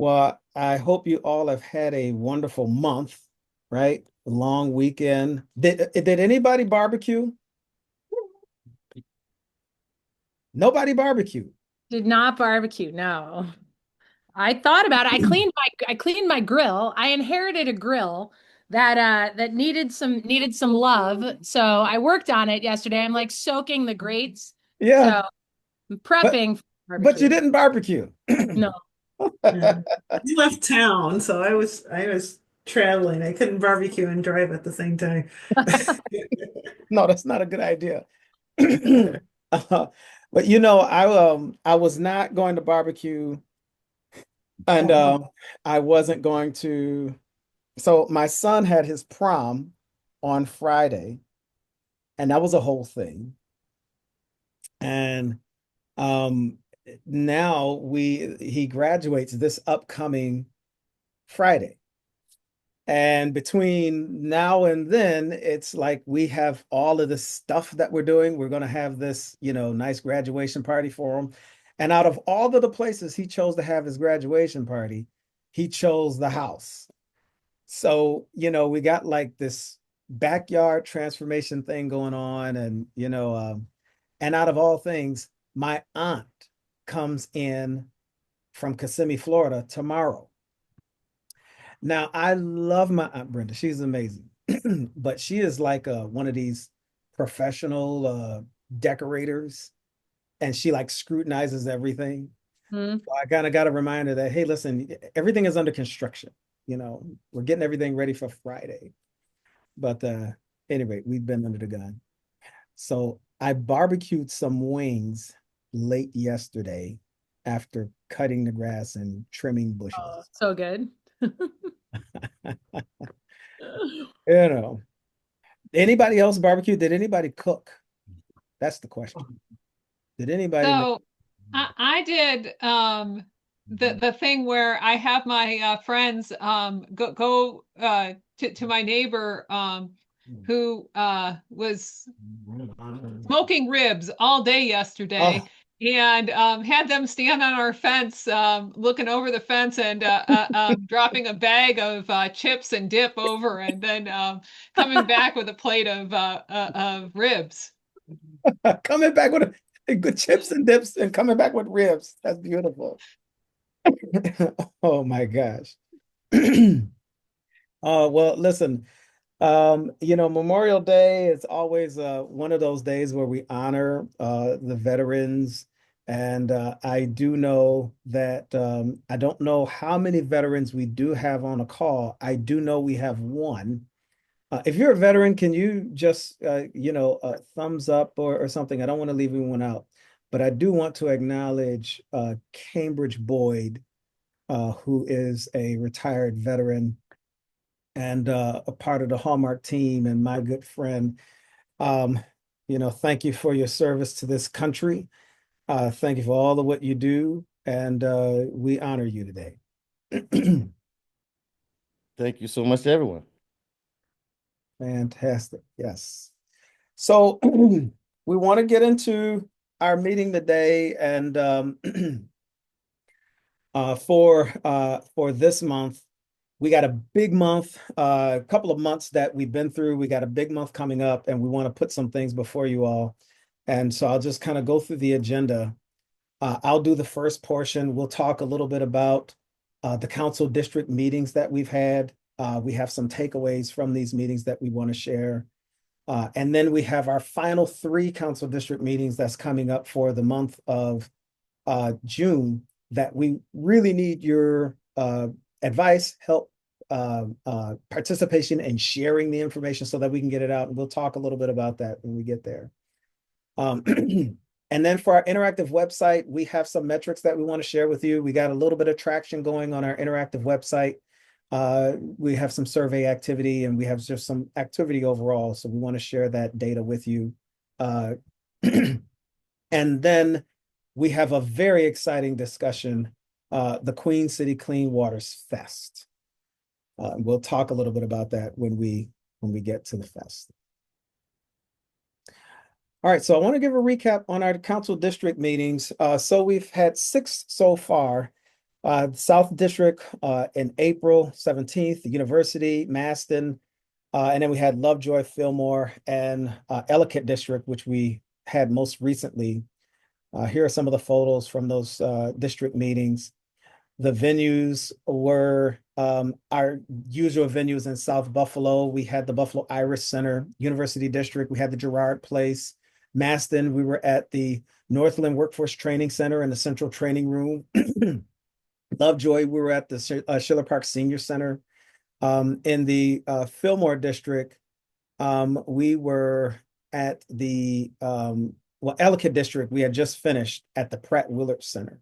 Well, I hope you all have had a wonderful month, right? A long weekend. Did anybody barbecue? Nobody barbecue. Did not barbecue, no. I thought about it. I cleaned my grill. I inherited a grill that needed some love. So I worked on it yesterday. I'm like soaking the grates. Yeah, So I'm but prepping for but you barbecue. didn't barbecue. No. Yeah. I left town, so I was traveling. I couldn't barbecue and drive at the same time. No, that's not a good idea. Uh, but I was not going to barbecue, and I wasn't going to. So my son had his prom on Friday, and that was a whole thing. And um, now we he graduates this upcoming Friday. And between now and then, it's like we have all of this stuff that we're doing. We're going to have this, nice graduation party for him. And out of all of the places he chose to have his graduation party, he chose the house. So, we got like this backyard transformation thing going on. And out of all things, my aunt comes in from Kissimmee, Florida tomorrow. Now, I love my Aunt Brenda. She's amazing. But she is like one of these professional decorators, and she like scrutinizes everything. Hmm. So I kind of got to remind her that, hey, listen, everything is under construction. We're getting everything ready for Friday. But anyway, we've been under the gun. So I barbecued some wings late yesterday after cutting the grass and trimming Oh, bushes. so good. You know, Anybody else barbecue? Did anybody cook? That's the question. Did anybody make? So I did the thing where I have my friends go to my neighbor who was smoking ribs all day yesterday Oh, and had them stand on our fence looking over the fence and dropping a bag of chips and dip over and then coming back with a plate of ribs. coming back with good chips and dips and coming back with ribs. That's beautiful. Oh my gosh. Well, listen, Memorial Day is always one of those days where we honor the veterans. And I do know that I don't know how many veterans we do have on a call. I do know we have one. If you're a veteran, can you just, thumbs up or something? I don't want to leave anyone out, but I do want to acknowledge Cambridge Boyd, who is a retired veteran and a part of the Hallmark team and my good friend. Um, thank you for your service to this country. Thank you for all of what you do, and we honor you today. Thank you so much to everyone. Fantastic. Yes. So we want to get into our meeting today, and for this month, we got a big month, a couple of months that we've been through. We got a big month coming up, and we want to put some things before you all. And so I'll just kind of go through the agenda. I'll do the first portion. We'll talk a little bit about the council district meetings that we've had. We have some takeaways from these meetings that we want to share. And then we have our final three council district meetings that's coming up for the month of June that we really need your advice, help, participation, and sharing the information so that we can get it out. And we'll talk a little bit about that when we get there. Um, and then for our interactive website, we have some metrics that we want to share with you. We got a little bit of traction going on our interactive website. We have some survey activity and we have just some activity overall. So we want to share that data with you. And then we have a very exciting discussion, the Queen City Clean Waters Fest. We'll talk a little bit about that when we get to the fest. All right, so I want to give a recap on our council district meetings. So we've had 6 so far. South District in April 17th, the University, Maston, and then we had Lovejoy, Fillmore, and Ellicott District, which we had most recently. Here are some of the photos from those district meetings. The venues were our usual venues in South Buffalo. We had the Buffalo Iris Center, University District. We had the Girard Place. Maston, we were at the Northland Workforce Training Center in the Central Training Room. Lovejoy, we were at the Schiller Park Senior Center. In the Fillmore District, we were at the Ellicott District. We had just finished at the Pratt Willard Center.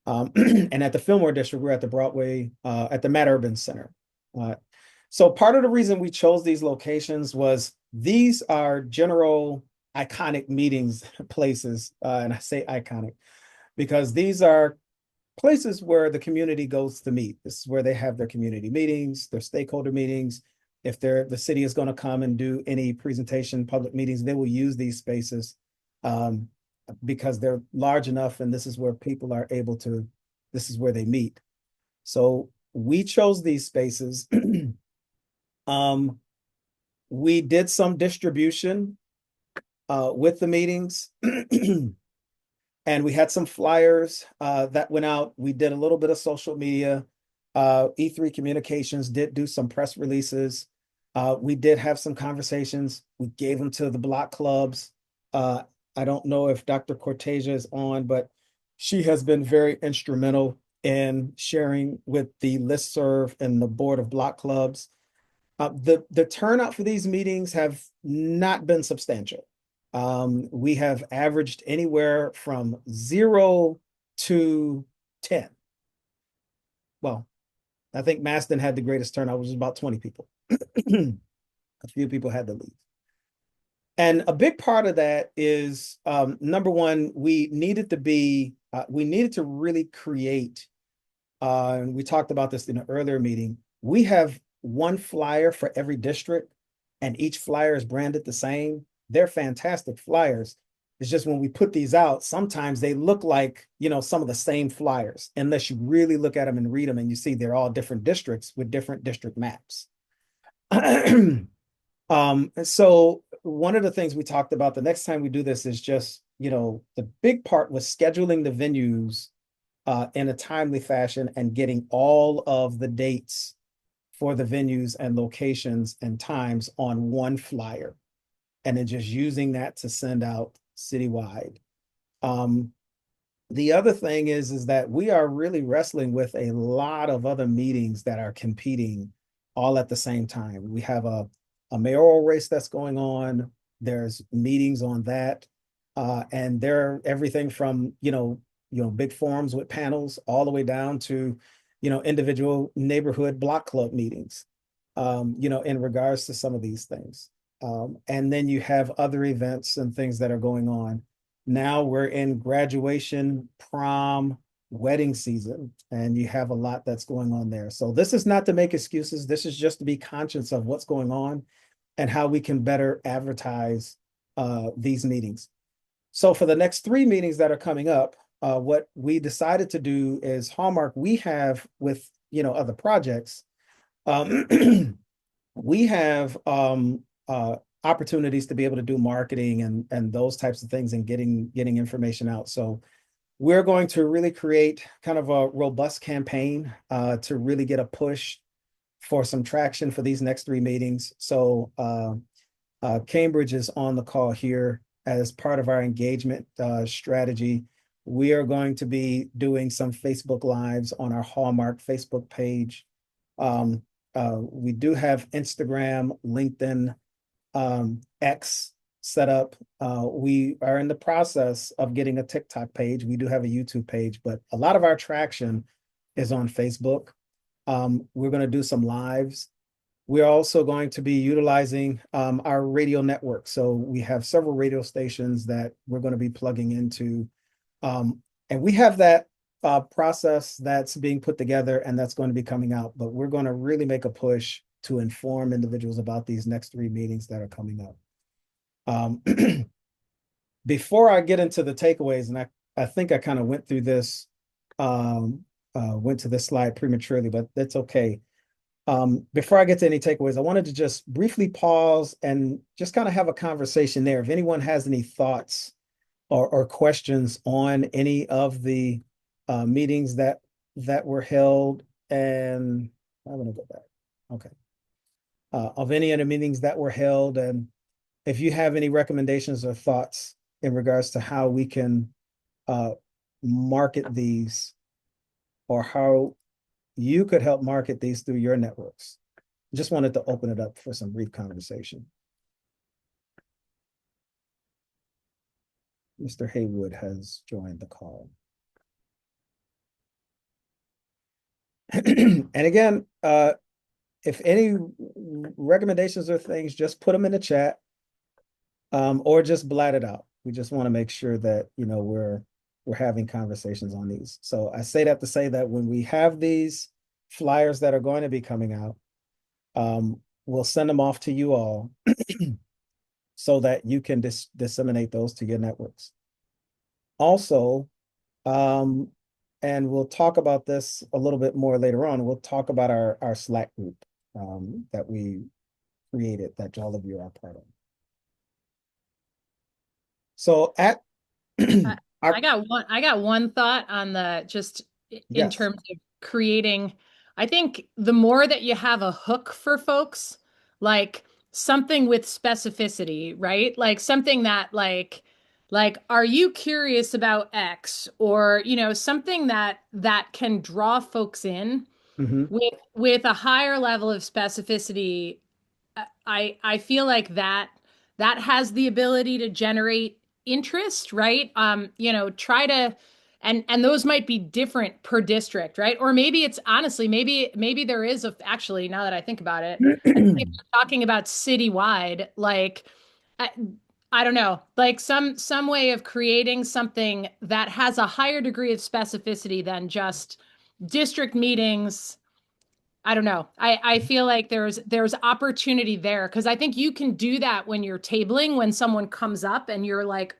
And at the Fillmore District, we're at the Broadway, at the Matt Urban Center. So part of the reason we chose these locations was these are general iconic meetings places. And I say iconic because these are places where the community goes to meet. This is where they have their community meetings, their stakeholder meetings. If the city is going to come and do any presentation, public meetings, they will use these spaces because they're large enough, and this is where people are able to, this is where they meet. So we chose these spaces. We did some distribution with the meetings. And we had some flyers that went out. We did a little bit of social media. E3 Communications did do some press releases. We did have some conversations. We gave them to the block clubs. I don't know if Dr. Cortesia is on, but she has been very instrumental in sharing with the listserv and the board of block clubs. The turnout for these meetings have not been substantial. We have averaged anywhere from 0 to 10. Well, I think Maston had the greatest turnout, which was about 20 people. A few people had to leave. And a big part of that is number one, we needed to really create, and we talked about this in an earlier meeting. We have one flyer for every district, and each flyer is branded the same. They're fantastic flyers. It's just when we put these out, sometimes they look like, some of the same flyers, unless you really look at them and read them and you see they're all different districts with different district maps. So one of the things we talked about the next time we do this is just, the big part was scheduling the venues in a timely fashion and getting all of the dates for the venues and locations and times on one flyer, and then just using that to send out citywide. The other thing is that we are really wrestling with a lot of other meetings that are competing all at the same time. We have a mayoral race that's going on. There's meetings on that. And they're everything from, big forums with panels all the way down to, individual neighborhood block club meetings, in regards to some of these things. And then you have other events and things that are going on. Now we're in graduation, prom, wedding season, and you have a lot that's going on there. So this is not to make excuses. This is just to be conscious of what's going on and how we can better advertise these meetings. So for the next 3 meetings that are coming up, what we decided to do is Hallmark, we have with, other projects, we have opportunities to be able to do marketing and those types of things and getting information out. So we're going to really create kind of a robust campaign to really get a push for some traction for these next 3 meetings. So Cambridge is on the call here as part of our engagement strategy. We are going to be doing some Facebook Lives on our Hallmark Facebook page. We do have Instagram, LinkedIn, X set up. We are in the process of getting a TikTok page. We do have a YouTube page, but a lot of our traction is on Facebook. We're going to do some lives. We're also going to be utilizing our radio network. So we have several radio stations that we're going to be plugging into. And we have that process that's being put together and that's going to be coming out. But we're going to really make a push to inform individuals about these next 3 meetings that are coming up. Before I get into the takeaways, and I think I kind of went through this went to this slide prematurely, but that's okay. Before I get to any takeaways, I wanted to just briefly pause and just kind of have a conversation there. If anyone has any thoughts or questions on any of the meetings that were held, and I'm gonna go back. Okay. Of any of the meetings that were held, and if you have any recommendations or thoughts in regards to how we can uh, market these, or how you could help market these through your networks. Just wanted to open it up for some brief conversation. Mr. Haywood has joined the call. And again, if any recommendations or things, just put them in the chat, or just blat it out. We just want to make sure that, you know, we're having conversations on these. So I say that to say that when we have these flyers that are going to be coming out, we'll send them off to you all so that you can disseminate those to your networks. Also, and we'll talk about this a little bit more later on. We'll talk about our Slack group that we created, that all of you are part of. So at I got one thought on the just in Yes. terms of creating. I think the more that you have a hook for folks, like something with specificity, right? Like something that like are you curious about X, or you know, something that can draw folks in Mhm. with a higher level of specificity. I feel like that has the ability to generate interest, right? You know, try to and those might be different per district, right? Or maybe it's honestly, maybe there is actually, now that I think about it, I think if we're talking about citywide, like I, I don't know, like some way of creating something that has a higher degree of specificity than just district meetings. I don't know. I feel like there's opportunity there, because I think you can do that when you're tabling, when someone comes up and you're like,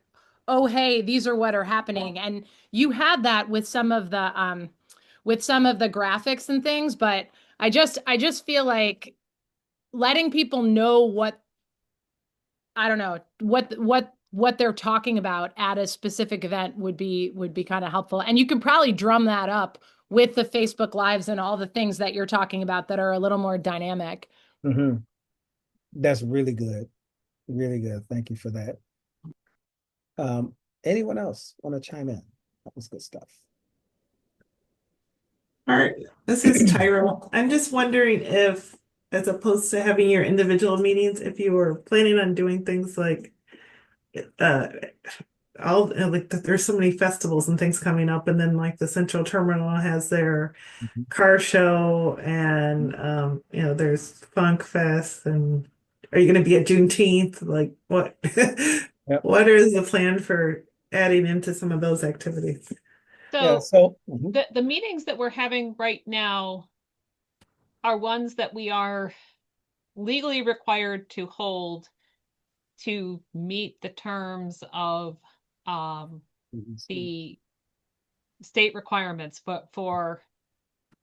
oh hey, these are what are happening. And you had that with some of the graphics and things, but I just feel like letting people know what, I don't know, what they're talking about at a specific event would be kind of helpful. And you can probably drum that up with the Facebook Lives and all the things that you're talking about that are a little more dynamic. Mhm. That's really good. Really good. Thank you for that. Um, Anyone else want to chime in? That was good stuff. All right, this is Tyrell. I'm just wondering if, as opposed to having your individual meetings, if you were planning on doing things like uh all like there's so many festivals and things coming up, and then like the Central Terminal has their Mhm. car show, and you know, there's Funk Fest, and are you going to be at Juneteenth? Like what Yep. what is the plan for adding into some of those activities? Yeah. So So, the meetings that we're having right now are ones that we are legally required to hold to meet the terms of the state requirements, but for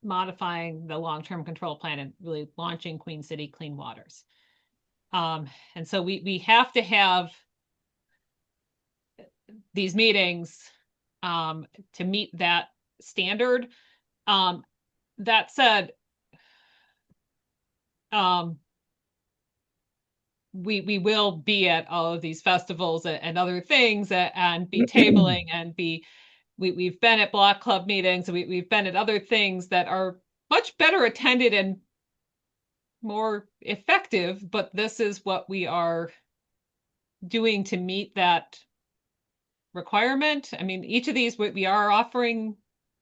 modifying the long-term control plan and really launching Queen City Clean Waters. And so we have to have these meetings to meet that standard. That said, we will be at all of these festivals and other things, and be tabling and we've been at block club meetings, we've been at other things that are much better attended and more effective, but this is what we are doing to meet that requirement. I mean, each of these we are offering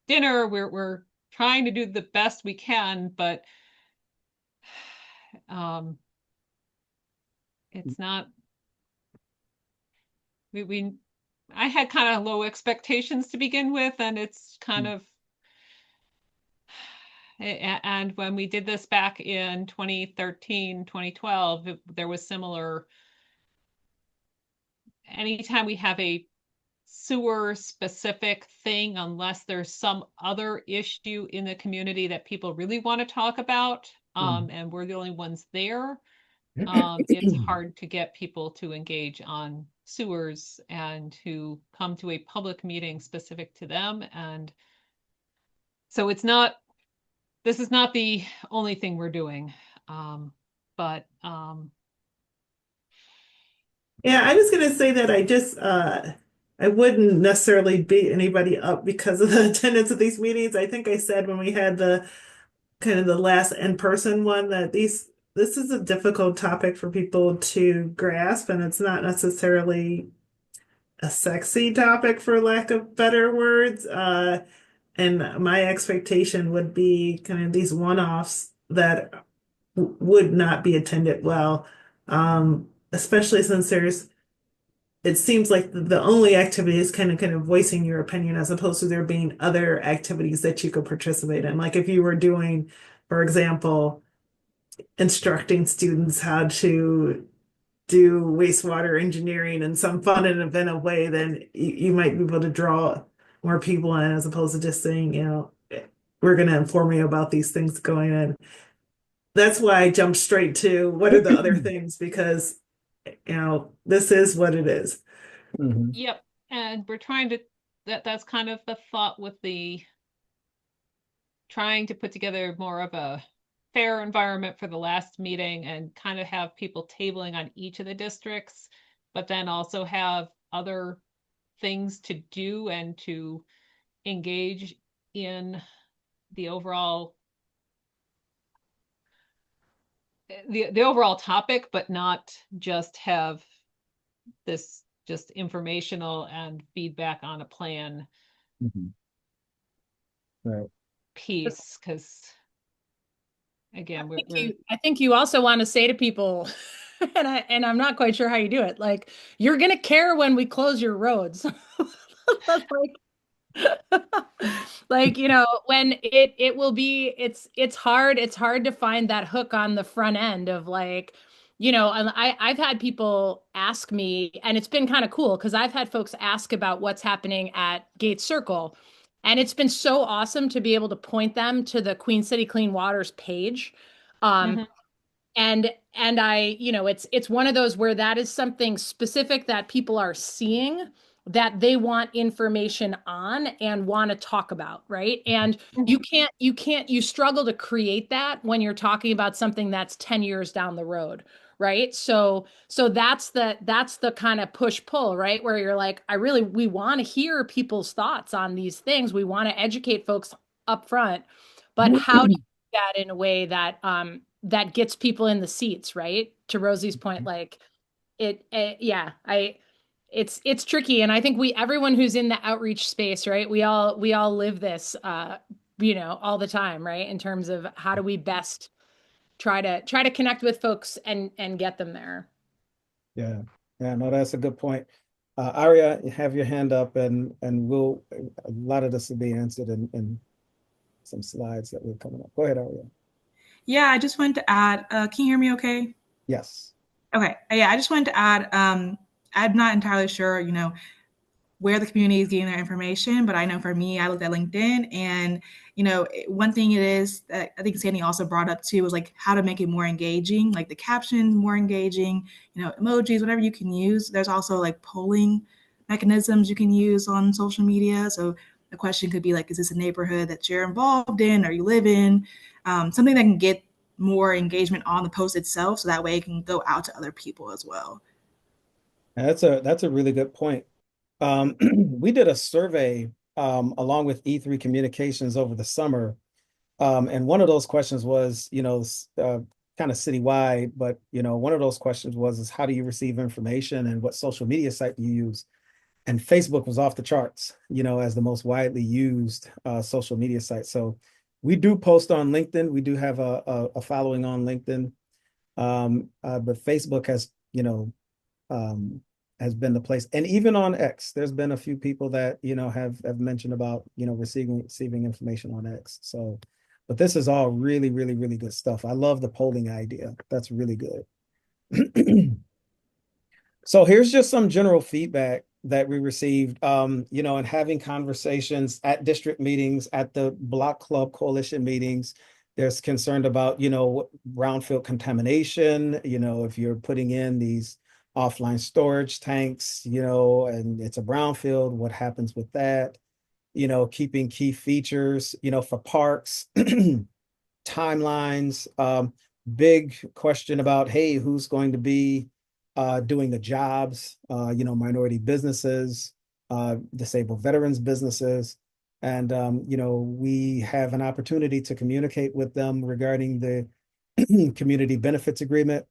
dinner, we're trying to do the best we can, but it's not, we I had kind of low expectations to begin with, and it's kind of, and when we did this back in 2013, 2012, there was similar. Anytime we have a sewer specific thing unless there's some other issue in the community that people really want to talk about. And we're the only ones there. It's hard to get people to engage on sewers and to come to a public meeting specific to them. And so this is not the only thing we're doing. But Yeah, I'm just gonna say that I wouldn't necessarily beat anybody up because of the attendance of these meetings. I think I said when we had the kind of the last in-person one that this is a difficult topic for people to grasp, and it's not necessarily a sexy topic for lack of better words. And my expectation would be kind of these one-offs that would not be attended well, especially since it seems like the only activity is kind of voicing your opinion as opposed to there being other activities that you could participate in. Like if you were doing, for example, instructing students how to do wastewater engineering in some fun and inventive way, then you might be able to draw more people in as opposed to just saying, we're going to inform you about these things going in. That's why I jumped straight to what are the other things, because this is what it is. Yep. And we're trying to, that's kind of the thought with the trying to put together more of a fair environment for the last meeting and kind of have people tabling on each of the districts, but then also have other things to do and to engage in the overall topic, but not just have this just informational and feedback on a plan Right. piece. Because again, I think you also want to say to people, and I'm not quite sure how you do it. Like, you're gonna care when we close your roads. Like, when it will be, it's hard to find that hook on the front end of like, and I've had people ask me, and it's been kind of cool because I've had folks ask about what's happening at Gates Circle. And it's been so awesome to be able to point them to the Queen City Clean Waters page. Um, and it's one of those where that is something specific that people are seeing that they want information on and want to talk about, right? And you struggle to create that when you're talking about something that's 10 years down the road, right? So that's the kind of push pull, right? Where you're like, we want to hear people's thoughts on these things. We want to educate folks up front, but how do you do that in a way that that gets people in the seats, right? To Rosie's point, like yeah, it's tricky. And I think everyone who's in the outreach space, right? We all live this, all the time, right? In terms of how do we best try to connect with folks and get them there. Yeah. Yeah, no, that's a good point. Aria, you have your hand up and a lot of this will be answered in some slides that we're coming up. Go ahead, Aria. Yeah, I just wanted to add, can you hear me okay? Yes. Okay. Yeah, I just wanted to add, I'm not entirely sure, where the community is getting their information, but I know for me, I looked at LinkedIn and, one thing it is that I think Sandy also brought up too was like how to make it more engaging, like the captions more engaging, emojis, whatever you can use. There's also like polling mechanisms you can use on social media. So the question could be like, is this a neighborhood that you're involved in or you live in? Something that can get more engagement on the post itself. So that way it can go out to other people as well. That's a really good point. We did a survey along with E3 Communications over the summer. And one of those questions was, kind of citywide, but one of those questions is how do you receive information and what social media site do you use? And Facebook was off the charts, as the most widely used social media site. So we do post on LinkedIn. We do have a following on LinkedIn. But Facebook has been the place. And even on X, there's been a few people that, have mentioned about, receiving information on X. So, but this is all really, really, really good stuff. I love the polling idea. That's really good. So here's just some general feedback that we received, and having conversations at district meetings, at the block club coalition meetings. There's concerned about, brownfield contamination, if you're putting in these offline storage tanks, and it's a brownfield, what happens with that? Keeping key features, for parks, timelines, big question about, hey, who's going to be doing the jobs, minority businesses, disabled veterans businesses. And, we have an opportunity to communicate with them regarding the community benefits agreement,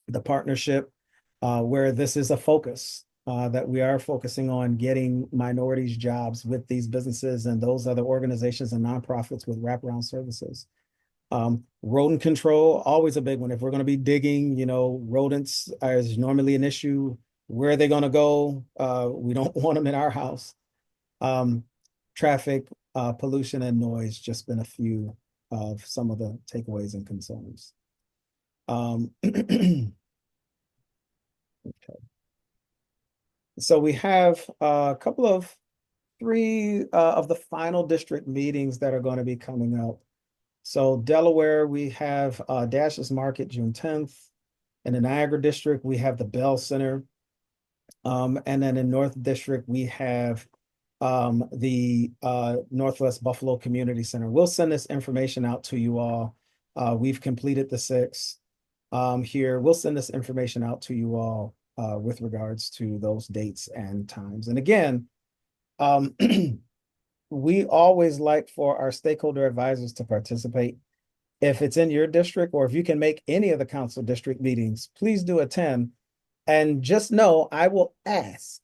the partnership, where this is a focus, that we are focusing on getting minorities jobs with these businesses and those other organizations and nonprofits with wraparound services. Rodent control, always a big one. If we're going to be digging, rodents is normally an issue. Where are they going to go? We don't want them in our house. Traffic, pollution, and noise, just been a few of some of the takeaways and concerns. Okay. So we have a couple of three of the final district meetings that are going to be coming up. So Delaware, we have Dash's Market June 10th. In the Niagara District, we have the Bell Center. And then in North District, we have the Northwest Buffalo Community Center. We'll send this information out to you all. We've completed the 6 here. We'll send this information out to you all with regards to those dates and times. And again, we always like for our stakeholder advisors to participate. If it's in your district, or if you can make any of the council district meetings, please do attend. And just know, I will ask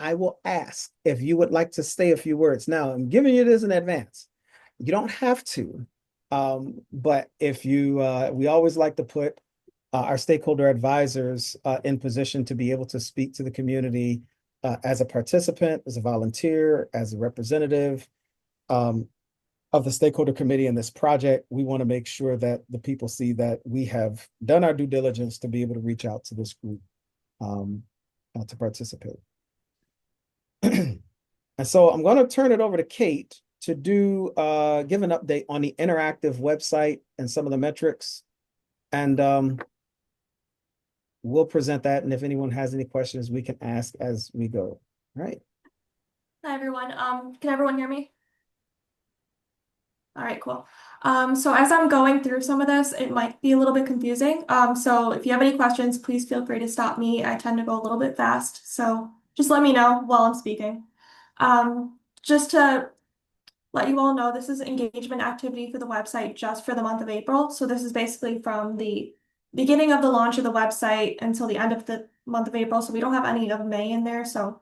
if you would like to say a few words. Now, I'm giving you this in advance. You don't have to. But if you, we always like to put our stakeholder advisors in position to be able to speak to the community as a participant, as a volunteer, as a representative of the stakeholder committee in this project. We want to make sure that the people see that we have done our due diligence to be able to reach out to this group to participate. And so I'm going to turn it over to Kate to give an update on the interactive website and some of the metrics. And we'll present that. And if anyone has any questions, we can ask as we go. All right. Hi, everyone. Can everyone hear me? All right, cool. So as I'm going through some of this, it might be a little bit confusing. So if you have any questions, please feel free to stop me. I tend to go a little bit fast, so just let me know while I'm speaking. Just to let you all know, this is engagement activity for the website just for the month of April. So this is basically from the beginning of the launch of the website until the end of the month of April. So we don't have any of May in there. So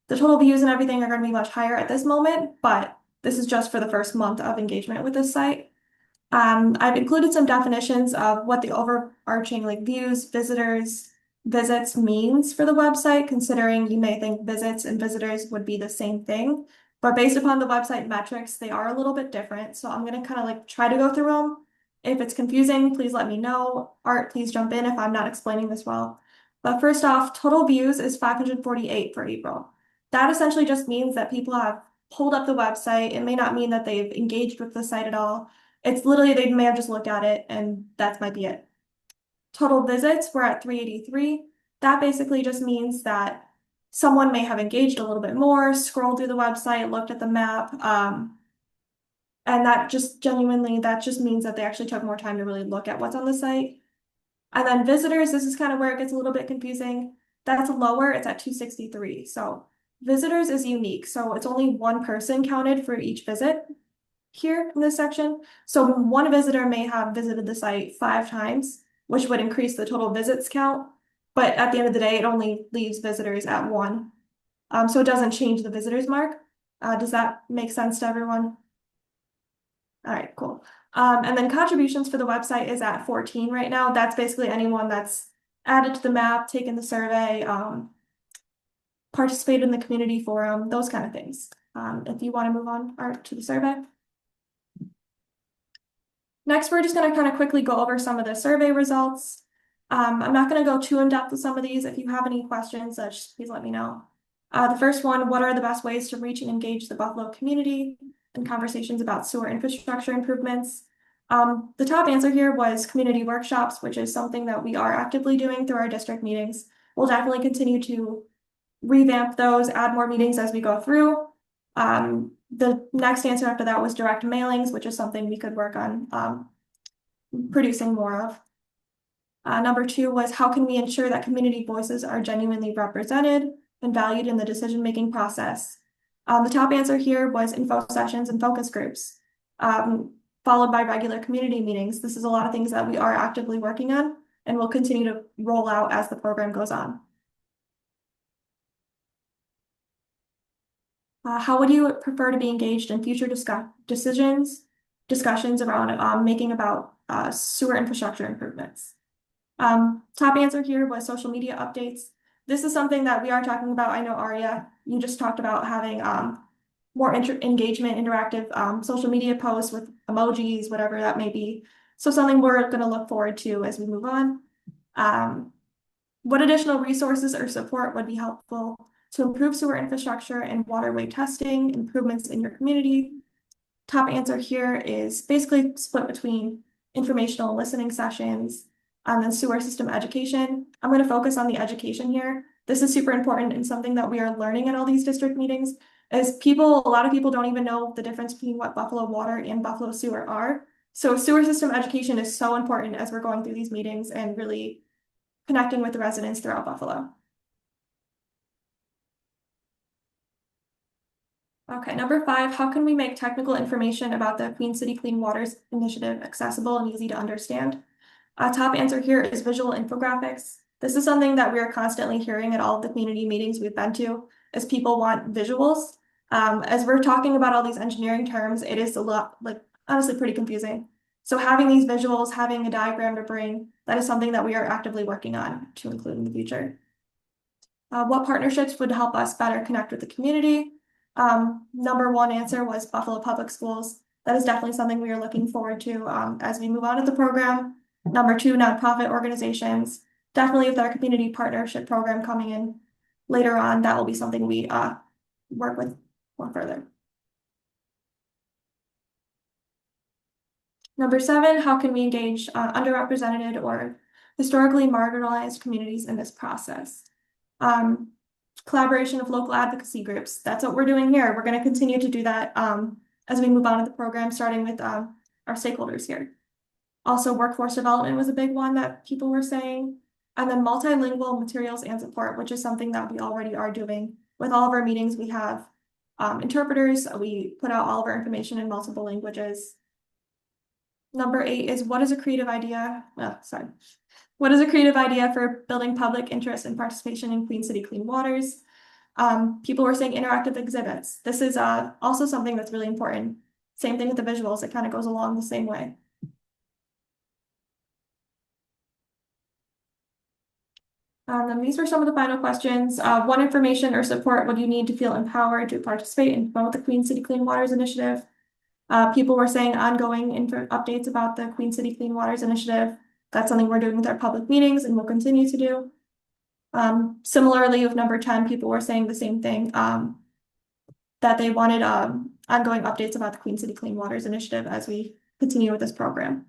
the total views and everything are going to be much higher at this moment, but this is just for the first month of engagement with this site. I've included some definitions of what the overarching views, visits means for the website, considering you may think visits and visitors would be the same thing. But based upon the website metrics, they are a little bit different. So I'm going to kind of try to go through them. If it's confusing, please let me know. Art, please jump in if I'm not explaining this well. But first off, total views is 548 for April. That essentially just means that people have pulled up the website. It may not mean that they've engaged with the site at all. It's literally, they may have just looked at it and that might be it. Total visits, we're at 383. That basically just means that someone may have engaged a little bit more, scrolled through the website, looked at the map, and that just means that they actually took more time to really look at what's on the site. And then visitors, this is kind of where it gets a little bit confusing. That's lower, it's at 263. So visitors is unique. So it's only one person counted for each visit here in this section. So one visitor may have visited the site 5 times, which would increase the total visits count. But at the end of the day, it only leaves visitors at 1. So it doesn't change the visitors mark. Does that make sense to everyone? All right, cool. And then contributions for the website is at 14 right now. That's basically anyone that's added to the map, taken the survey, participated in the community forum, those kind of things. If you want to move on, Art, to the survey. Next, we're just going to kind of quickly go over some of the survey results. I'm not going to go too in depth with some of these. If you have any questions, just please let me know. The first one, what are the best ways to reach and engage the Buffalo community in conversations about sewer infrastructure improvements? The top answer here was community workshops, which is something that we are actively doing through our district meetings. We'll definitely continue to revamp those, add more meetings as we go through. The next answer after that was direct mailings, which is something we could work on producing more of. Number two was how can we ensure that community voices are genuinely represented and valued in the decision-making process? The top answer here was info sessions and focus groups, followed by regular community meetings. This is a lot of things that we are actively working on and will continue to roll out as the program goes on. How would you prefer to be engaged in future discussions around making about sewer infrastructure improvements? Top answer here was social media updates. This is something that we are talking about. I know Aria, you just talked about having more engagement, interactive social media posts with emojis, whatever that may be. So something we're going to look forward to as we move on. What additional resources or support would be helpful to improve sewer infrastructure and waterway testing, improvements in your community? Top answer here is basically split between informational and listening sessions and then sewer system education. I'm going to focus on the education here. This is super important and something that we are learning at all these district meetings as a lot of people don't even know the difference between what Buffalo water and Buffalo sewer are. So sewer system education is so important as we're going through these meetings and really connecting with the residents throughout Buffalo. Okay, number 5, how can we make technical information about the Queen City Clean Waters Initiative accessible and easy to understand? Top answer here is visual infographics. This is something that we are constantly hearing at all of the community meetings we've been to, as people want visuals. As we're talking about all these engineering terms, it is a lot, like honestly pretty confusing. So having these visuals, having a diagram to bring, that is something that we are actively working on to include in the future. What partnerships would help us better connect with the community? Number 1 answer was Buffalo Public Schools. That is definitely something we are looking forward to as we move on in the program. Number 2, nonprofit organizations. Definitely with our community partnership program coming in later on, that will be something we work with more further. Number 7, how can we engage underrepresented or historically marginalized communities in this process? Collaboration of local advocacy groups. That's what we're doing here. We're going to continue to do that as we move on in the program, starting with our stakeholders here. Also, workforce development was a big one that people were saying. And then multilingual materials and support, which is something that we already are doing. With all of our meetings, we have interpreters. We put out all of our information in multiple languages. Number 8 is what is a creative idea? What is a creative idea for building public interest and participation in Queen City Clean Waters? People were saying interactive exhibits. This is also something that's really important. Same thing with the visuals. It kind of goes along the same way. Then these were some of the final questions. What information or support would you need to feel empowered to participate and promote the Queen City Clean Waters Initiative? People were saying ongoing updates about the Queen City Clean Waters Initiative. That's something we're doing with our public meetings and we'll continue to do. Similarly, with number 10, people were saying the same thing, that they wanted ongoing updates about the Queen City Clean Waters Initiative as we continue with this program.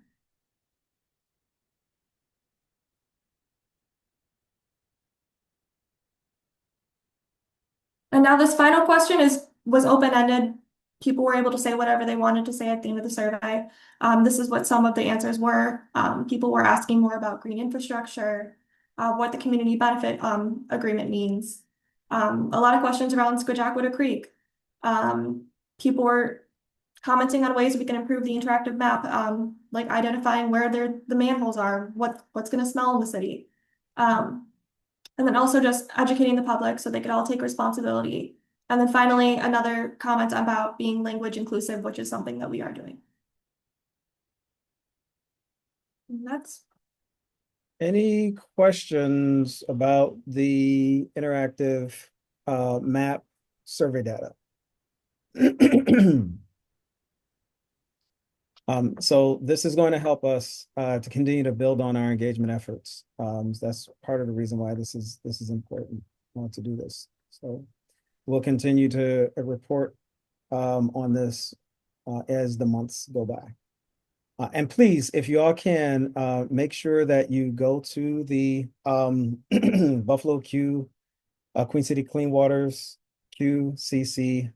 And now this final question was open-ended. People were able to say whatever they wanted to say at the end of the survey. This is what some of the answers were. People were asking more about green infrastructure, what the community benefit agreement means. A lot of questions around Squajackwater Creek. People were commenting on ways we can improve the interactive map, like identifying where the manholes are, what's going to smell in the city. And then also just educating the public so they could all take responsibility. And then finally, another comment about being language inclusive, which is something that we are doing. And that's Any questions about the interactive map survey data? So this is going to help us to continue to build on our engagement efforts. That's part of the reason why this is important to do this. So we'll continue to report on this as the months go by. And please, if you all can, make sure that you go to the Buffalo Q, Queen City Clean Waters, QCCW.org,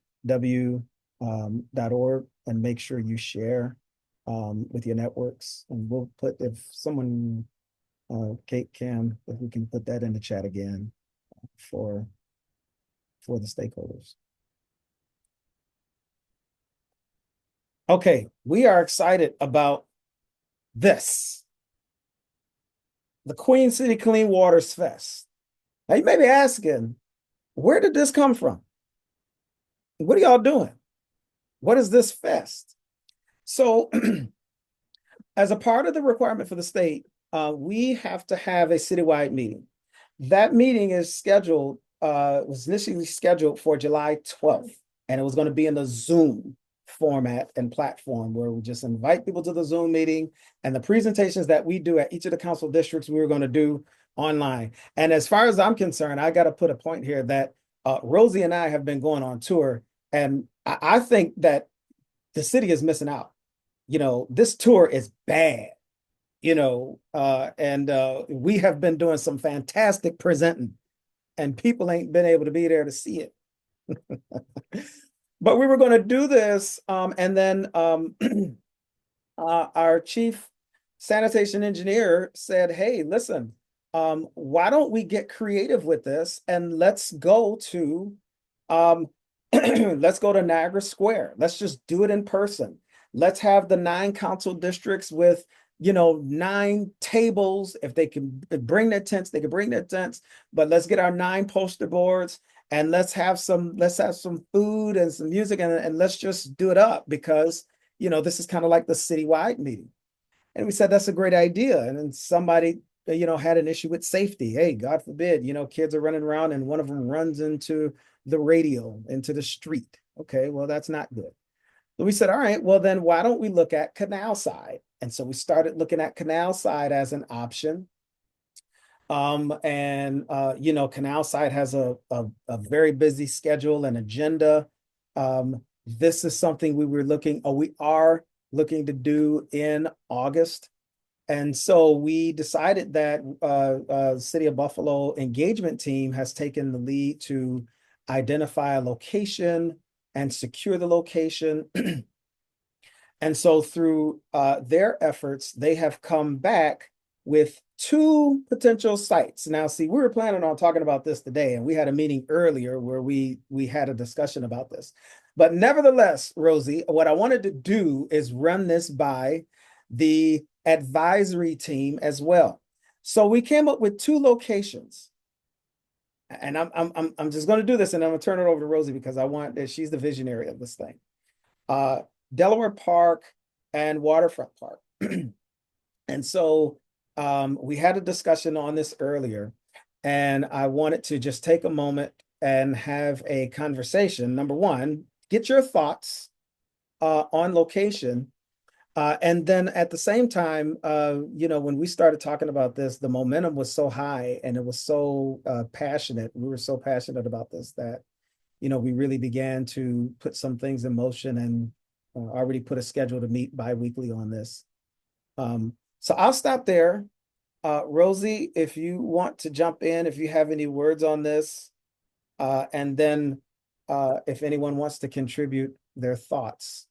and make sure you share with your networks. And we'll put, if someone, Kate can, if we can put that in the chat again for the stakeholders. Okay, we are excited about this. The Queen City Clean Waters Fest. Now you may be asking, where did this come from? What are y'all doing? What is this fest? So as a part of the requirement for the state, we have to have a citywide meeting. That meeting is scheduled, was initially scheduled for July 12th, and it was going to be in the Zoom format and platform where we just invite people to the Zoom meeting, and the presentations that we do at each of the council districts, we were going to do online. And as far as I'm concerned, I got to put a point here that Rosie and I have been going on tour, and I think that the city is missing out. You know, this tour is bad, you know, and we have been doing some fantastic presenting, and people ain't been able to be there to see it. But we were going to do this, and then our chief sanitation engineer said, hey, listen, why don't we get creative with this, and let's go to let's go to Niagara Square. Let's just do it in person. Let's have the 9 council districts with, you know, 9 tables. If they can bring their tents, they can bring their tents, but let's get our 9 poster boards, and let's have some food and some music, and let's just do it up, because, you know, this is kind of like the citywide meeting. And we said, that's a great idea. And then somebody, you know, had an issue with safety. Hey, God forbid, you know, kids are running around and one of them runs into the radio, into the street. Okay, well, that's not good. So we said, all right, well, then why don't we look at Canal Side? And so we started looking at Canal Side as an option. You know, Canal Side has a very busy schedule and agenda. This is something we are looking to do in August. And so we decided that City of Buffalo engagement team has taken the lead to identify a location and secure the location. And so through their efforts, they have come back with 2 potential sites. Now, see, we were planning on talking about this today, and we had a meeting earlier where we had a discussion about this. But nevertheless, Rosie, what I wanted to do is run this by the advisory team as well. So we came up with 2 locations. And I'm just going to do this, and I'm going to turn it over to Rosie because I want that she's the visionary of this thing. Delaware Park and Waterfront Park. And so we had a discussion on this earlier, and I wanted to just take a moment and have a conversation. Number one, get your thoughts on location. And then at the same time, you know, when we started talking about this, the momentum was so high and it was so passionate. We were so passionate about this that, you know, we really began to put some things in motion and already put a schedule to meet bi-weekly on this. So I'll stop there. Rosie, if you want to jump in, if you have any words on this, and then if anyone wants to contribute their thoughts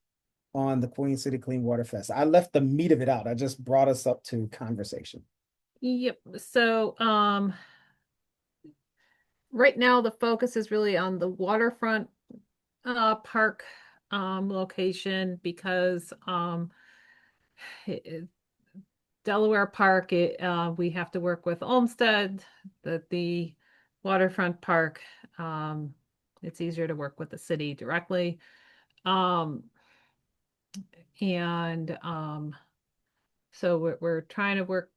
on the Queen City Clean Water Fest. I left the meat of it out. I just brought us up to conversation. Yep. So, right now the focus is really on the waterfront park location because Delaware Park, we have to work with Olmsted, the waterfront park. It's easier to work with the city directly. So we're trying to work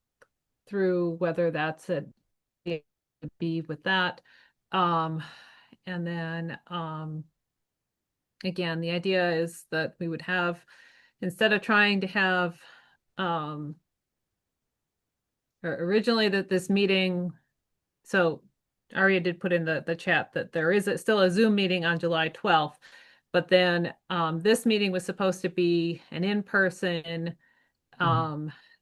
through whether that's a B with that. And then again, the idea is that we would have, instead of trying to have or originally that this meeting, so Aria did put in the chat that there is still a Zoom meeting on July 12th, but then this meeting was supposed to be an in-person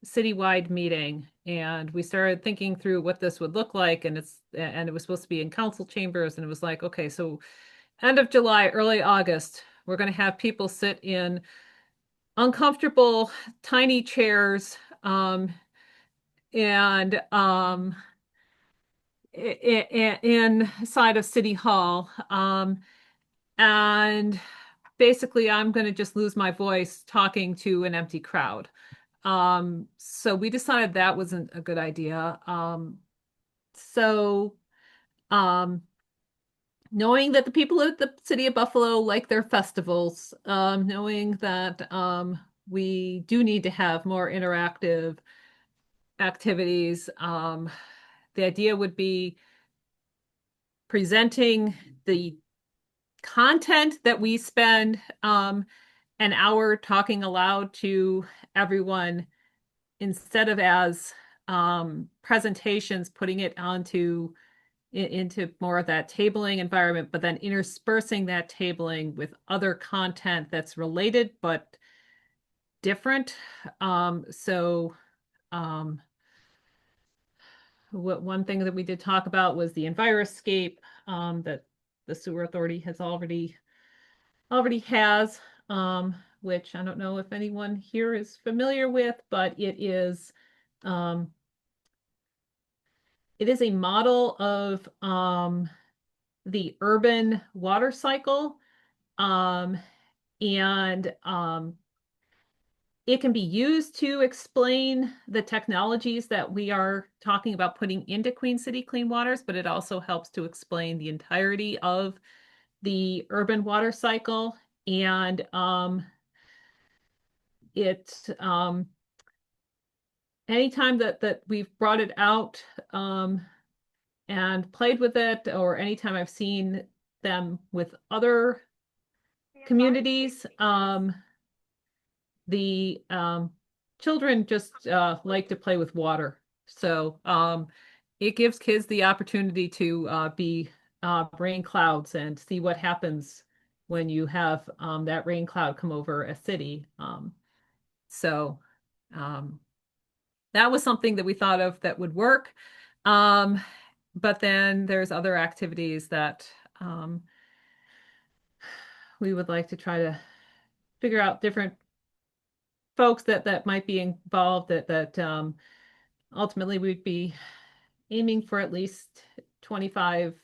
citywide meeting, and we started thinking through what this would look like, and it was supposed to be in council chambers, and it was like, okay, so end of July, early August, we're going to have people sit in uncomfortable tiny chairs and inside of City Hall. And basically, I'm going to just lose my voice talking to an empty crowd. So we decided that wasn't a good idea. So um, knowing that the people at the city of Buffalo like their festivals, knowing that we do need to have more interactive activities, the idea would be presenting the content that we spend an hour talking aloud to everyone instead of as presentations, putting it into more of that tabling environment, but then interspersing that tabling with other content that's related but different. So what one thing that we did talk about was the Enviroscape that the sewer authority has already has, which I don't know if anyone here is familiar with, but it is a model of the urban water cycle, um, and it can be used to explain the technologies that we are talking about putting into Queen City Clean Waters, but it also helps to explain the entirety of the urban water cycle. And it anytime that we've brought it out and played with it, or anytime I've seen them with other communities, the children just like to play with water. So it gives kids the opportunity to be rain clouds and see what happens when you have that rain cloud come over a city. So um, that was something that we thought of that would work. Um, but then there's other activities that we would like to try to figure out different folks that might be involved that ultimately we'd be aiming for at least 25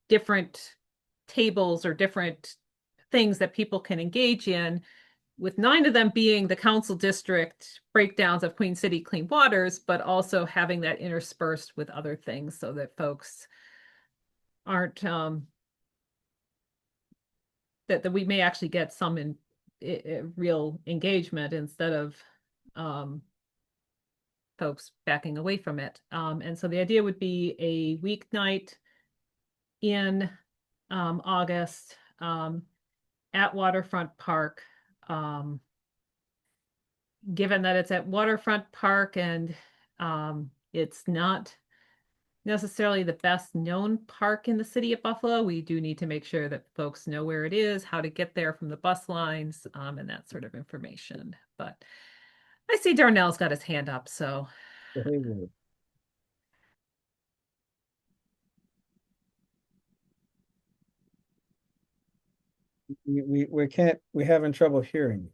different tables or different things that people can engage in, with 9 of them being the council district breakdowns of Queen City Clean Waters, but also having that interspersed with other things so that folks aren't that we may actually get some real engagement instead of folks backing away from it. And so the idea would be a weeknight in August at Waterfront Park. Given that it's at Waterfront Park and it's not necessarily the best known park in the city of Buffalo, we do need to make sure that folks know where it is, how to get there from the bus lines, and that sort of information. But I see Darnell's got his hand up, so. We're having trouble hearing.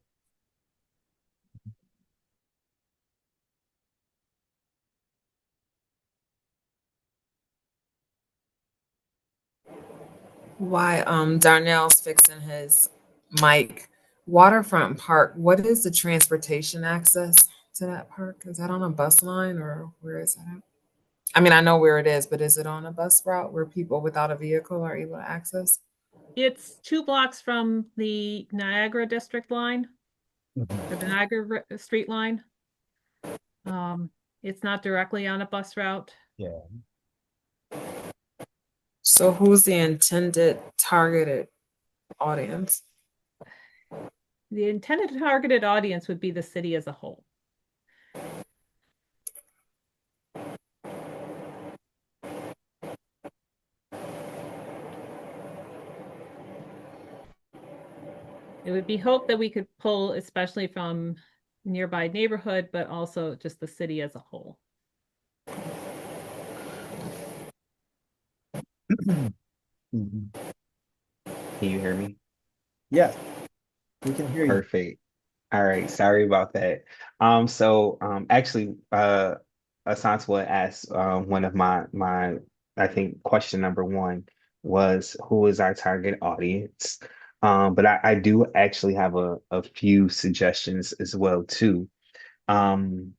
Why Darnell's fixing his mic. Waterfront Park, what is the transportation access to that park? Is that on a bus line or where is that at? I mean, I know where it is, but is it on a bus route where people without a vehicle are able to access? It's 2 blocks from the Niagara District line, or the Niagara Street line. It's not directly on a bus route. Yeah. So who's the intended targeted audience? The intended targeted audience would be the city as a whole. It would be hoped that we could pull, especially from nearby neighborhood, but also just the city as a whole. Mhm. Can you hear me? Yes, we can hear you. Perfect. All right, sorry about that. Actually, Asantwa asked one of my I think question number one was who is our target audience? But I do actually have a few suggestions as well too. One,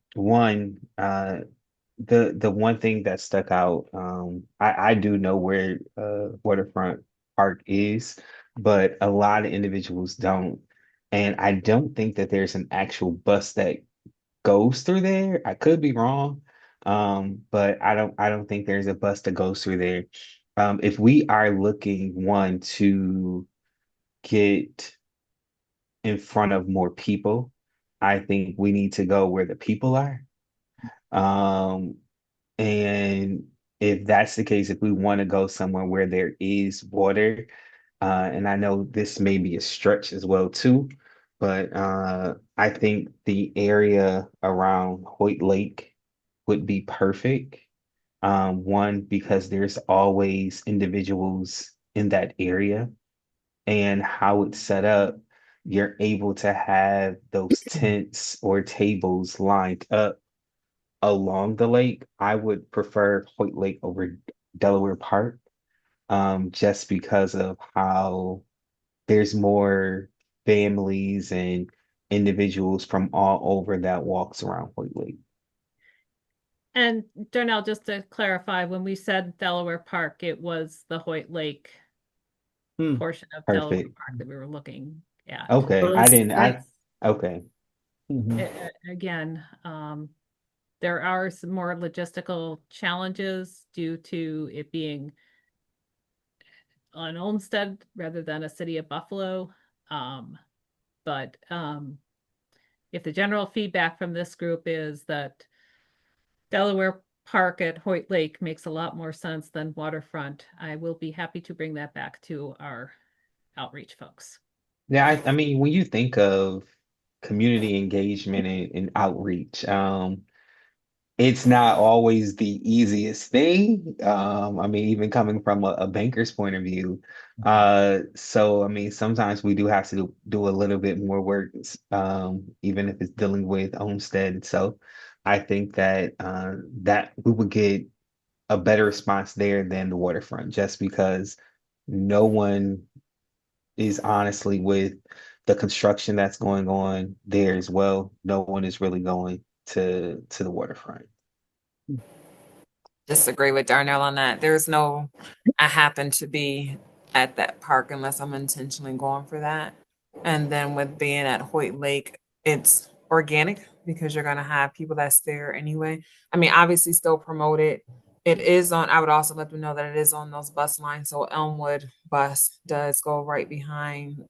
the one thing that stuck out, I do know where Waterfront Park is, but a lot of individuals don't. And I don't think that there's an actual bus that goes through there. I could be wrong. But I don't think there's a bus that goes through there. If we are looking one to get in front of more people, I think we need to go where the people are. Um, and if that's the case, if we want to go somewhere where there is water, and I know this may be a stretch as well too, but I think the area around Hoyt Lake would be perfect. One, because there's always individuals in that area, and how it's set up, you're able to have those tents or tables lined up along the lake. I would prefer Hoyt Lake over Delaware Park, just because of how there's more families and individuals from all over that walks around Hoyt Lake. And Darnell, just to clarify, when we said Delaware Park, it was the Hoyt Lake Hmm. portion of Delaware Perfect. Park that we were looking at. Okay, Well, I it's didn't. nice. Okay. Mhm. Again, there are some more logistical challenges due to it being on Olmsted rather than a city of Buffalo. But if the general feedback from this group is that Delaware Park at Hoyt Lake makes a lot more sense than waterfront, I will be happy to bring that back to our outreach folks. Yeah, I mean, when you think of community engagement and outreach, it's not always the easiest thing. I mean, even coming from a banker's point of view. So I mean, sometimes we do have to do a little bit more work, even if it's dealing with Olmsted. So I think that that we would get a better response there than the waterfront, just because no one is honestly with the construction that's going on there as well. No one is really going to the waterfront. Disagree with Darnell on that. There's no, I happen to be at that park unless I'm intentionally going for that. And then with being at Hoyt Lake, it's organic because you're going to have people that's there anyway. I mean, obviously, still promote it. It is on, I would also let them know that it is on those bus lines. So Elmwood bus does go right behind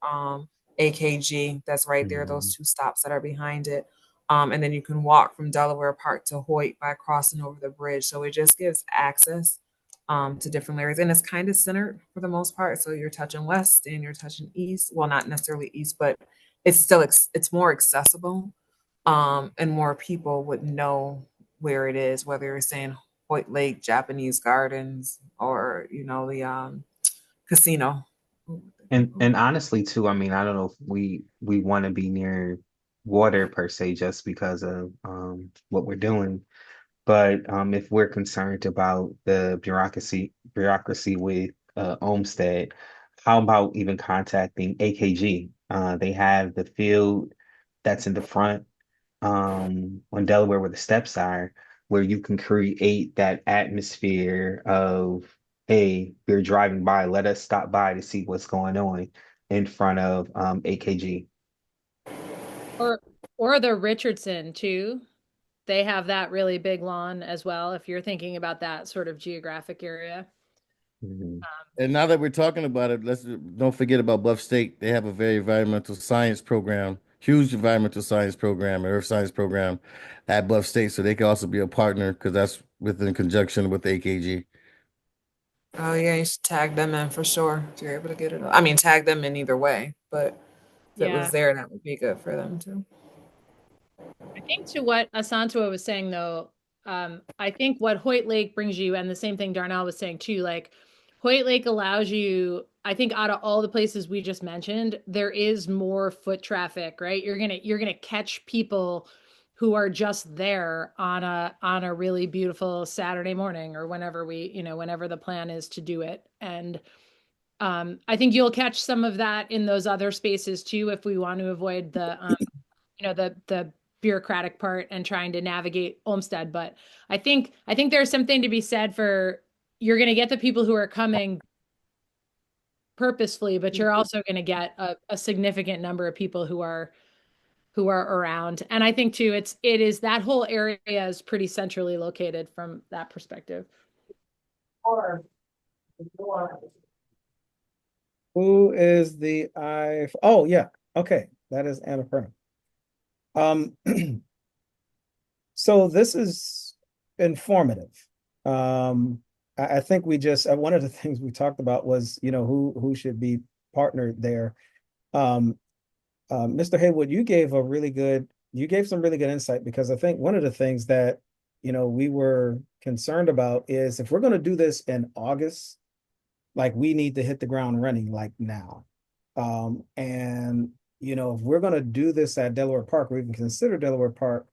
AKG. That's right there, those two stops that are behind it. And then you can walk from Delaware Park to Hoyt by crossing over the bridge. So it just gives access to different areas. And it's kind of centered for the most part. So you're touching west and you're touching east. Well, not necessarily east, but it's still it's more accessible. And more people would know where it is, whether you're saying Hoyt Lake, Japanese Gardens, or the casino. And honestly too, I mean, I don't know if we want to be near water per se just because of what we're doing. But if we're concerned about the bureaucracy with Olmsted, how about even contacting AKG? They have the field that's in the front, on Delaware where the steps are, where you can create that atmosphere of, hey, we're driving by, let us stop by to see what's going on in front of AKG. Or or the Richardson too. They have that really big lawn as well, if you're thinking about that sort of geographic area. Mhm. And now that we're talking about it, let's don't forget about Bluff State. They have a very environmental science program, huge environmental science program, earth science program at Bluff State. So they can also be a partner because that's within conjunction with AKG. Oh yeah, you should tag them in for sure if you're able to get it. I mean, tag them in either way, but If it Yeah. was there, that would be good for them too. I think to what Asantua was saying though, I think what Hoyt Lake brings you, and the same thing Darnell was saying too, like Hoyt Lake allows you, I think out of all the places we just mentioned, there is more foot traffic, right? You're gonna catch people who are just there on a really beautiful Saturday morning or whenever whenever the plan is to do it. And I think you'll catch some of that in those other spaces too if we want to avoid the bureaucratic part and trying to navigate Olmsted. But I think there's something to be said for you're going to get the people who are coming purposefully, but you're also going to get a significant number of people who are around. And I think too, it is that whole area is pretty centrally located from that perspective. Who is the I? Oh, yeah. Okay. That is Annapurna. Um, so this is informative. I think we just one of the things we talked about was, who should be partnered there. Um, Mr. Haywood, you gave some really good insight because I think one of the things that, we were concerned about is if we're going to do this in August, like we need to hit the ground running like now. And if we're going to do this at Delaware Park, or even consider Delaware Park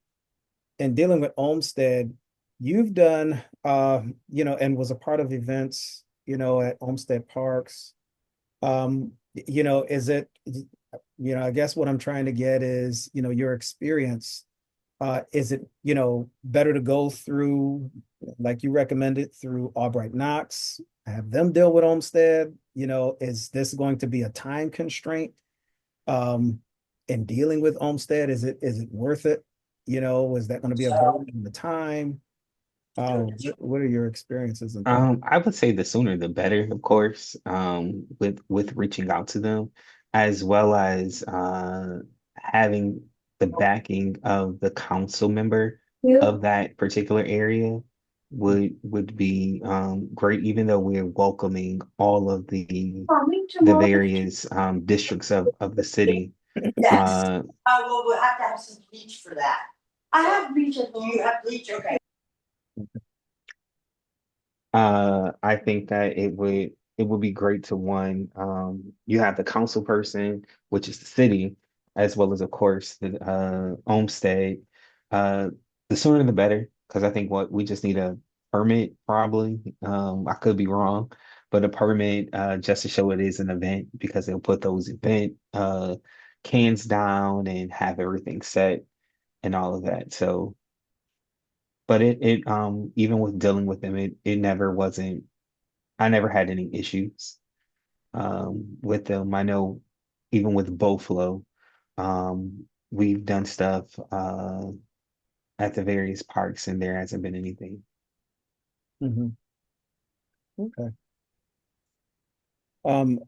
and dealing with Olmsted, you've done, and was a part of events, at Olmsted Parks. Is it, I guess what I'm trying to get is, your experience. Is it, better to go through, like you recommended, through Albright Knox, have them deal with Olmsted? Is this going to be a time constraint in dealing with Olmsted? Is it worth it? Is that going to be a burden in the time? What are your experiences and thoughts? I would say the sooner the better, of course, with reaching out to them, as well as having the backing of the council member of that particular area would be great, even though we're welcoming all of the various districts of the city. Yes. Uh, Well, we'll have to have some bleach for that. I have bleach at home. You have bleach, okay. I think that it would be great to one, you have the council person, which is the city, as well as of course the Olmsted. Uh, the sooner the better, because I think what we just need a permit probably. I could be wrong, but a permit just to show it is an event because they'll put those event cans down and have everything set and all of that. So but it even with dealing with them, it never wasn't I never had any issues with them. I know even with Boflo, we've done stuff at the various parks and there hasn't been anything. Mhm. Okay. Um,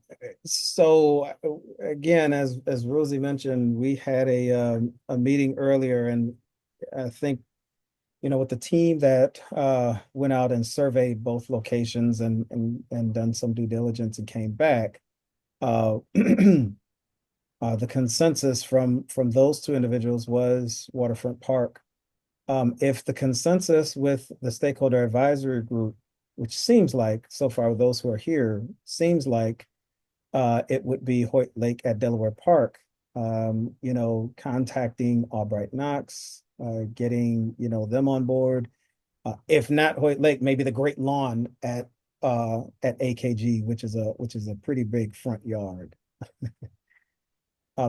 so again, as Rosie mentioned, we had a meeting earlier, and I think, with the team that went out and surveyed both locations and done some due diligence and came back, uh, the consensus from those two individuals was Waterfront Park. If the consensus with the stakeholder advisory group, which seems like so far with those who are here, seems like it would be Hoyt Lake at Delaware Park, contacting Albright Knox, getting, them on board. If not Hoyt Lake, maybe the Great Lawn at AKG, which is a pretty big front yard.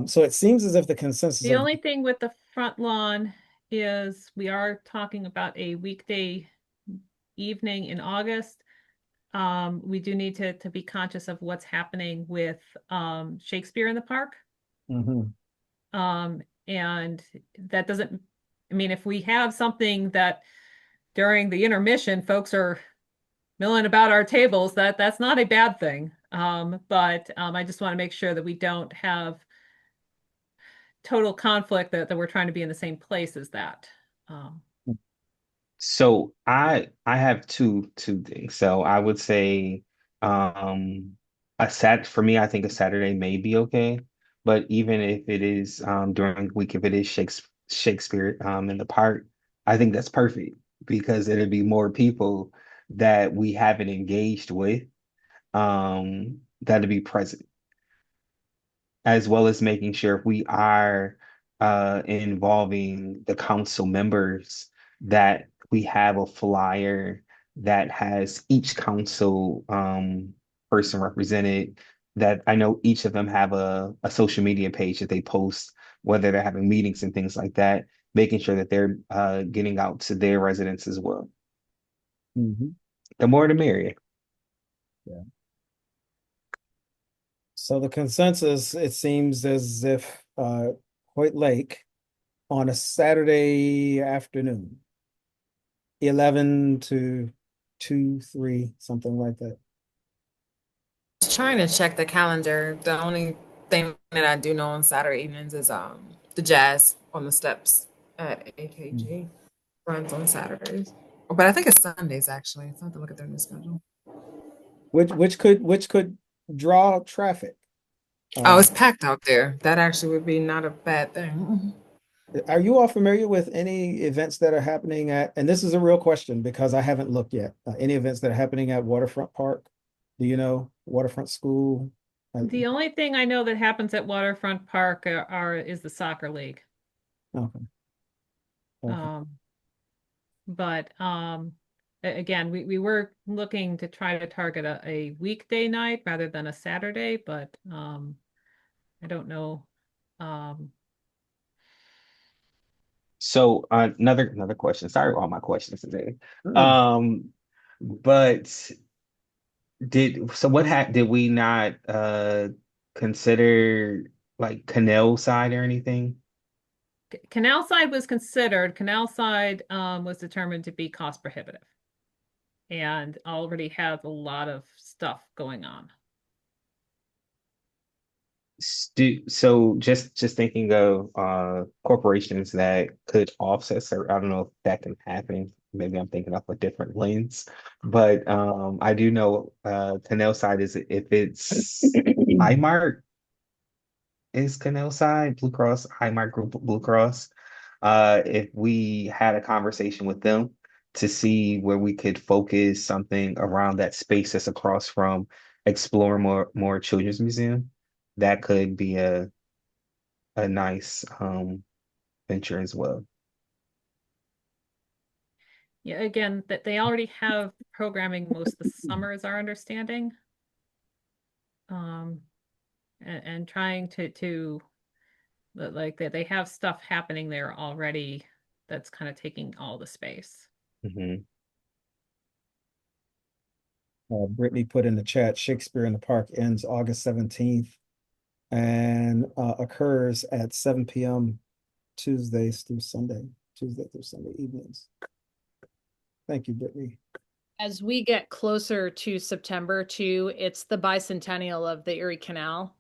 So it seems as if the consensus The of only thing with the front lawn is we are talking about a weekday evening in August. We do need to be conscious of what's happening with Shakespeare in the park. Mhm. And that doesn't, I mean, if we have something that during the intermission, folks are milling about our tables, that's not a bad thing. But I just want to make sure that we don't have total conflict that we're trying to be in the same place as that. Um, So I have two things. So I would say um a sat for me, I think a Saturday may be okay, But even if it is during the week, if it is Shakespeare in the park, I think that's perfect because it'll be more people that we haven't engaged with that'll be present, as well as making sure if we are involving the council members that we have a flyer that has each council person represented. That I know each of them have a social media page that they post, whether they're having meetings and things like that, making sure that they're getting out to their residents as well. Mhm. The more the merrier. Yeah. So the consensus, it seems as if Hoyt Lake on a Saturday afternoon, 11 to 2, 3, something like that. Was trying to check the calendar. The only thing that I do know on Saturday evenings is the jazz on the steps at AKG runs on Saturdays. But I think it's Sundays actually. So I have to look at their new schedule. Which could draw traffic. Oh, it's packed out there. That actually would be not a bad thing. Are you all familiar with any events that are happening at, and this is a real question because I haven't looked yet, any events that are happening at Waterfront Park? Do you know Waterfront School? The only thing I know that happens at Waterfront Park is the soccer league. Okay. Okay. But again, we were looking to try to target a weekday night rather than a Saturday, but I don't know. Um, So another question. Sorry, all my questions today. Mm. But did we not consider like Canal side or anything? Canal side was considered. Canal side was determined to be cost prohibitive and already has a lot of stuff going on. So just thinking of corporations that could offset, or I don't know if that can happen. Maybe I'm thinking of a different lens, but I do know Canal side is if it's Highmark is Canal side, Blue Cross, Highmark Group Blue Cross. If we had a conversation with them to see where we could focus something around that space that's across from Explore More Children's Museum, that could be a nice venture as well. Yeah, again, that they already have programming most of the summer is our understanding. Um, and trying to like that they have stuff happening there already that's kind of taking all the space. Mhm. Brittany put in the chat, Shakespeare in the Park ends August 17th and occurs at 7 p.m. Tuesday through Sunday evenings. Thank you, Brittany. As we get closer to September too, it's the bicentennial of the Erie Canal.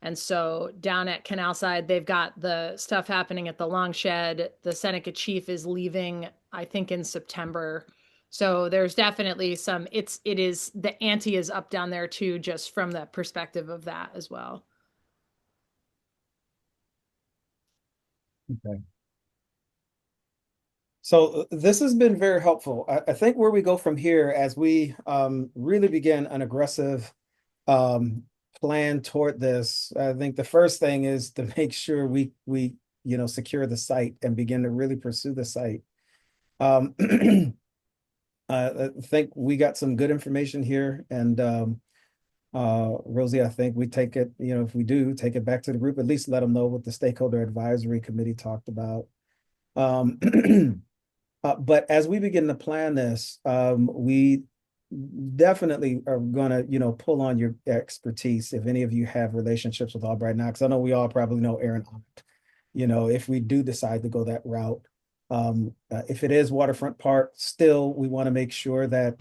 And so down at Canal Side, they've got the stuff happening at the Long Shed. The Seneca Chief is leaving, I think, in September. So there's definitely it is the ante is up down there too, just from the perspective of that as well. Okay. So this has been very helpful. I think where we go from here as we really begin an aggressive plan toward this, I think the first thing is to make sure we secure the site and begin to really pursue the site. I think we got some good information here, and Rosie, I think we take it, if we do take it back to the group, at least let them know what the stakeholder advisory committee talked about. But as we begin to plan this, we definitely are gonna, pull on your expertise if any of you have relationships with Albright Knox. I know we all probably know Aaron, if we do decide to go that route. If it is Waterfront Park, still, we want to make sure that,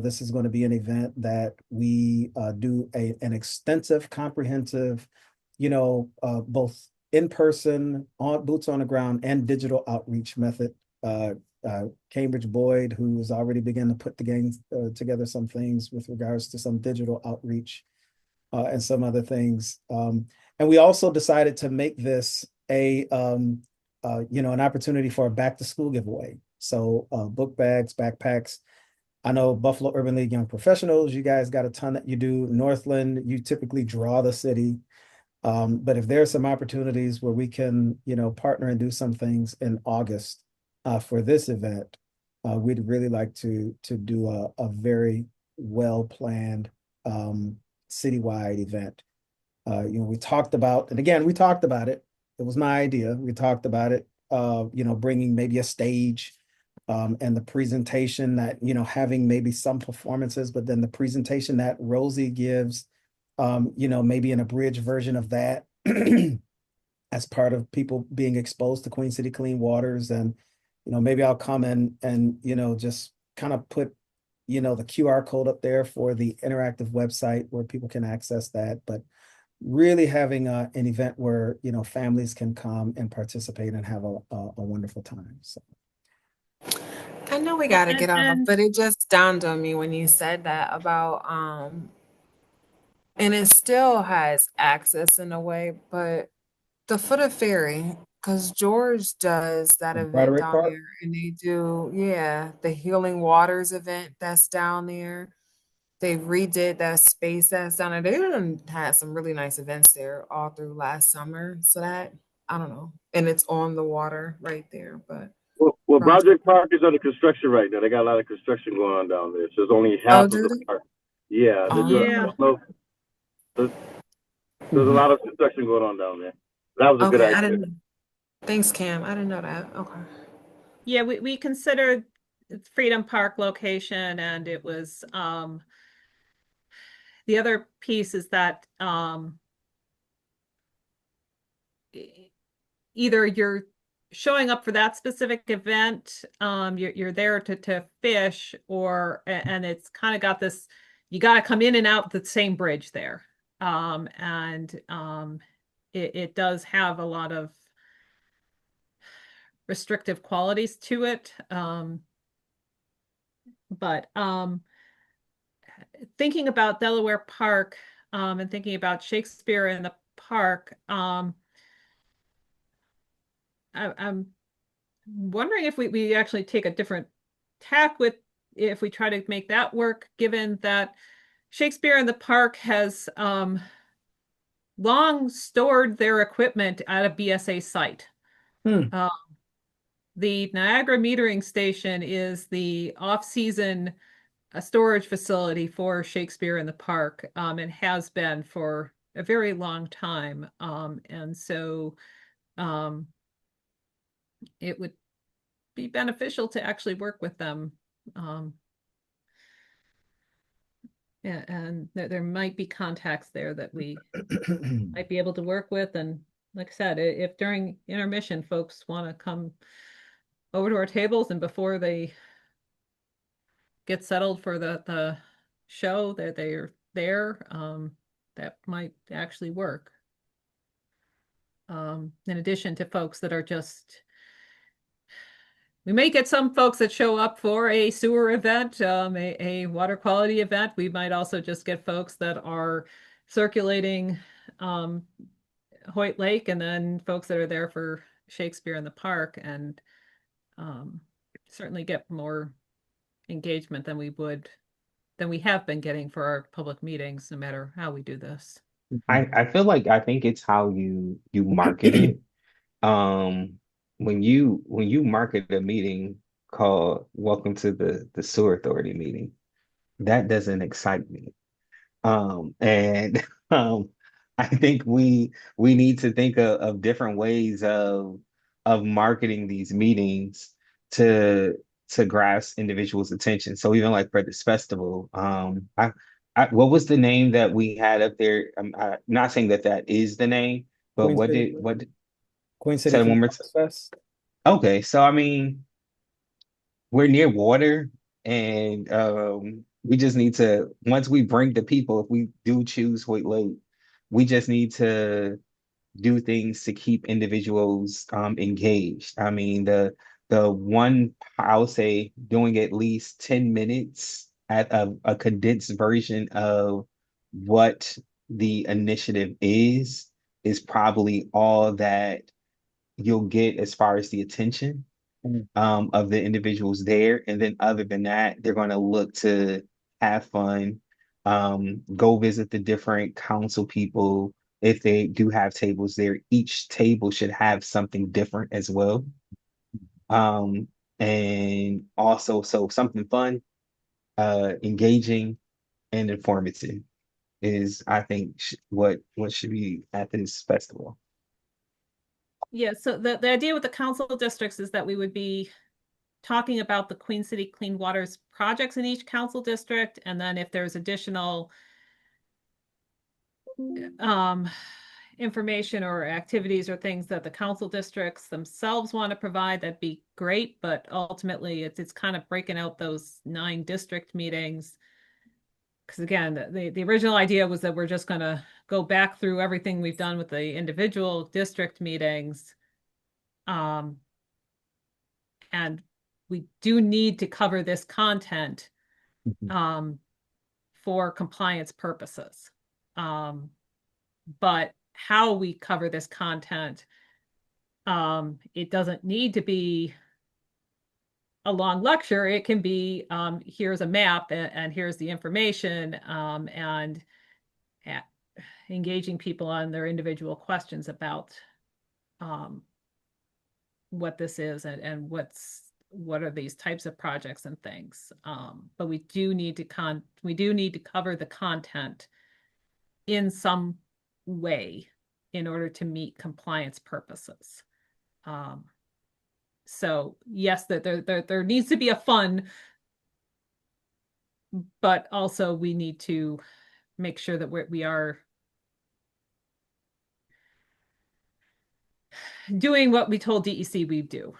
this is going to be an event that we do an extensive, comprehensive, both in-person, boots on the ground, and digital outreach method. Cambridge Boyd, who has already begun to put together some things with regards to some digital outreach and some other things. And And we also decided to make this an opportunity for a back to school giveaway. So book bags, backpacks. I know Buffalo Urban League Young Professionals, you guys got a ton that you do. Northland, you typically draw the city. But if there's some opportunities where we can, partner and do some things in August for this event, we'd really like to do a very well-planned citywide event. We talked about, and again, we talked about it. It was my idea. We talked about it, bringing maybe a stage and the presentation that, having maybe some performances, but then the presentation that Rosie gives, maybe an abridged version of that as part of people being exposed to Queen City Clean Waters. And, maybe I'll come and, just kind of put, the QR code up there for the interactive website where people can access that. But really having an event where, families can come and participate and have a wonderful time. So. I know we got to And, get off, and but it just dawned on me when you said that about, and it still has access in a way, but the Foot of Fairy, because George does that event Broderick down Park. there, and they do, yeah, the Healing Waters event that's down there. They redid that space that's down there. They done had some really nice events there all through last summer. So that, I don't know. And it's on the water right there. But Well, Roger. Broderick Park is under construction right now. They got a lot of construction going on down there. So it's only Oh, half of do the they? park. Yeah, they're doing. I yeah, don't know. There's a Mhm. lot of construction going on down there. That was a good Okay, I idea. didn't. Thanks, Cam. I didn't know that. Okay. yeah, we considered Freedom Park location, and it was the other piece is that either you're showing up for that specific event, you're there to fish, and it's kind of got this, you got to come in and out the same bridge there. And it does have a lot of restrictive qualities to it. But thinking about Delaware Park, and thinking about Shakespeare in the park, I'm wondering if we actually take a different tack with, if we try to make that work, given that Shakespeare in the Park has long stored their equipment at a BSA site. Hmm. The Niagara metering station is the off-season storage facility for Shakespeare in the Park, and has been for a very long time. And so it would be beneficial to actually work with them. Um, and there might be contacts there that we might be able to work with. And like I said, if during intermission folks want to come over to our tables and before they get settled for the show that they're there, that might actually work. In addition to folks that are just, we may get some folks that show up for a sewer event, a water quality event. We might also just get folks that are circulating Hoyt Lake, and then folks that are there for Shakespeare in the Park, and certainly get more engagement than we have been getting for our public meetings, no matter how we do this. I feel like I think it's how you market it. Um, when you market a meeting called Welcome to the Sewer Authority meeting, that doesn't excite me. And I think we need to think of different ways of marketing these meetings to to grasp individuals' attention. So even like for this festival, what was the name that we had up there? I'm not saying that that is the name, but Queen City, what did Queen City say it one Clean more time? Waters Fest. Okay, so I mean, we're near water, and we just need to, once we bring the people, if we do choose Hoyt Lake, we just need to do things to keep individuals engaged. I mean, the one, I'll say doing at least 10 minutes at a condensed version of what the initiative is is probably all that you'll get as far as the attention of the individuals there. And then other than that, they're going to look to have fun, go visit the different council people. If they do have tables there, each table should have something different as well. And also, so something fun, engaging, and informative is, I think, what should be at this festival. Yeah, so the idea with the council districts is that we would be talking about the Queen City Clean Waters projects in each council district, and then if there's additional um, information or activities or things that the council districts themselves want to provide, that'd be great. But ultimately, it's kind of breaking out those 9 district meetings. Because again, the original idea was that we're just going to go back through everything we've done with the individual district meetings. And we do need to cover this content for compliance purposes. But how we cover this content, it doesn't need to be a long lecture. It can be here's a map and here's the information, and engaging people on their individual questions about what this is and what are these types of projects and things. But we do need to cover the content in some way in order to meet compliance purposes. So yes, that there needs to be a fun, but also we need to make sure that we are doing what we told DEC we do.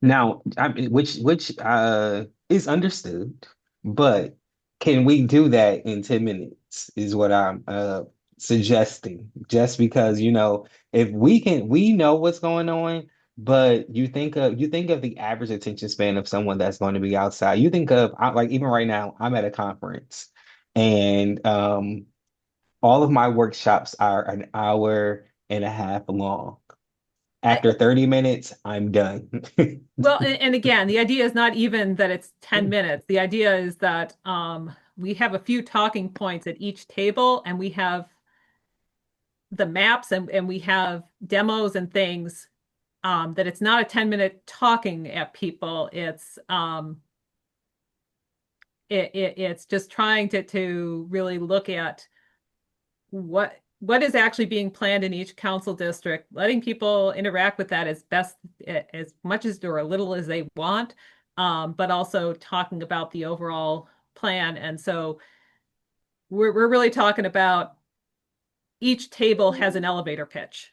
Now, I mean, which is understood, but can we do that in 10 minutes is what I'm suggesting. Just because, if we know what's going on, but you think of the average attention span of someone that's going to be outside. You think of, like, even right now, I'm at a conference, and all of my workshops are an hour and a half long. After 30 minutes, I'm done. Well, and again, the idea is not even that it's 10 minutes. The idea is that we have a few talking points at each table, and we have the maps and we have demos and things, that it's not a 10-minute talking at people. It's just trying to really look at what is actually being planned in each council district, letting people interact with that as much as or a little as they want, but also talking about the overall plan. And so we're really talking about each table has an elevator pitch.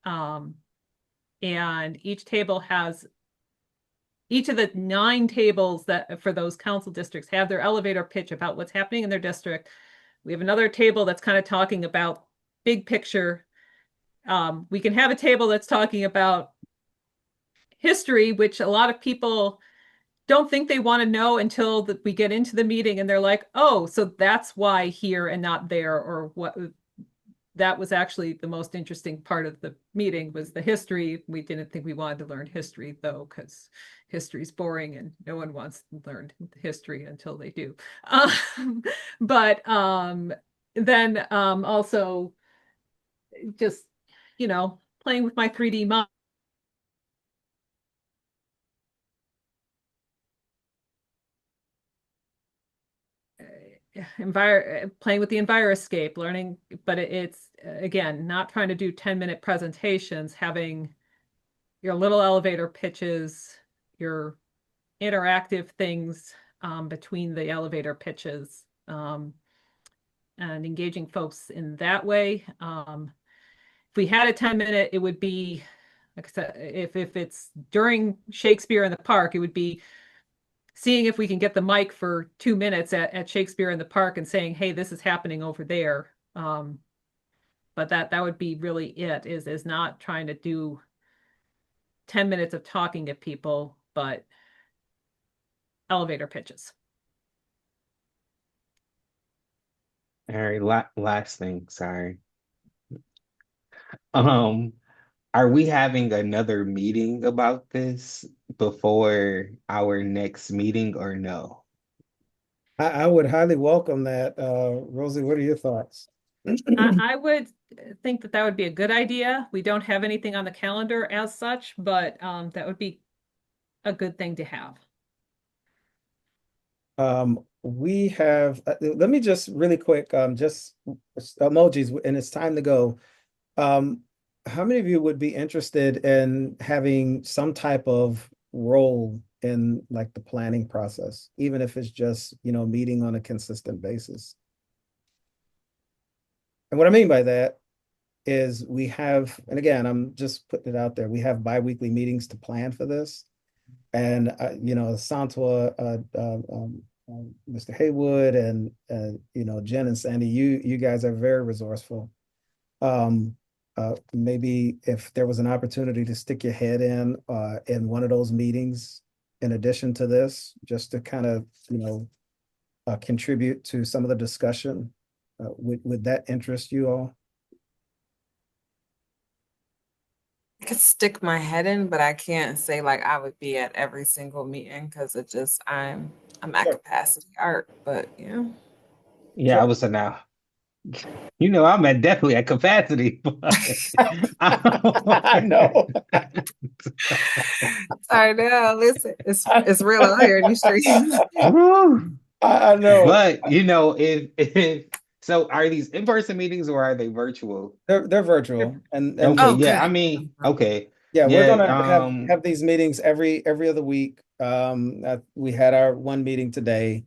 And each of the 9 tables that for those council districts have their elevator pitch about what's happening in their district. We have another table that's kind of talking about big picture. We can have a table that's talking about history, which a lot of people don't think they want to know until we get into the meeting and they're like, oh, so that's why here and not there, or what. That was actually the most interesting part of the meeting was the history. We didn't think we wanted to learn history though, because history's boring and no one wants to learn history until they do. But then also just, playing with my 3D model. Playing with the Enviroscape, learning, but it's again not trying to do 10-minute presentations, having your little elevator pitches, your interactive things between the elevator pitches, and engaging folks in that way. If we had a 10-minute, it would be, like I said, if it's during Shakespeare in the Park, it would be seeing if we can get the mic for 2 minutes at Shakespeare in the Park and saying, hey, this is happening over there. But that would be really it, is not trying to do 10 minutes of talking to people, but elevator pitches. All right, last thing, sorry. Um, are we having another meeting about this before our next meeting or no? I would highly welcome that. Rosie, what are your thoughts? I would think that that would be a good idea. We don't have anything on the calendar as such, but that would be a good thing to have. We have, let me just really quick, just emojis, and it's time to go. Um, how many of you would be interested in having some type of role in like the planning process, even if it's just, meeting on a consistent basis? And what I mean by that is we have, and again, I'm just putting it out there, we have biweekly meetings to plan for this. And Santua, Mr. Haywood, and Jen and Sandy, you guys are very resourceful. Um, Maybe if there was an opportunity to stick your head in one of those meetings, in addition to this, just to kind of contribute to some of the discussion, would that interest you all? I could stick my head in, but I can't say like I would be at every single meeting because it just I'm at Sure. capacity art, but yeah. Yeah, I Sure. was now. I'm at definitely at capacity, but I know. Sorry, no, listen, I, it's real out here in these streets. Whew. I know. But if so, are these in-person meetings or are they virtual? They're virtual, and Okay, Oh, yeah, I good. mean, okay, yeah, we're yeah, gonna have these meetings every other week. We had our one meeting today.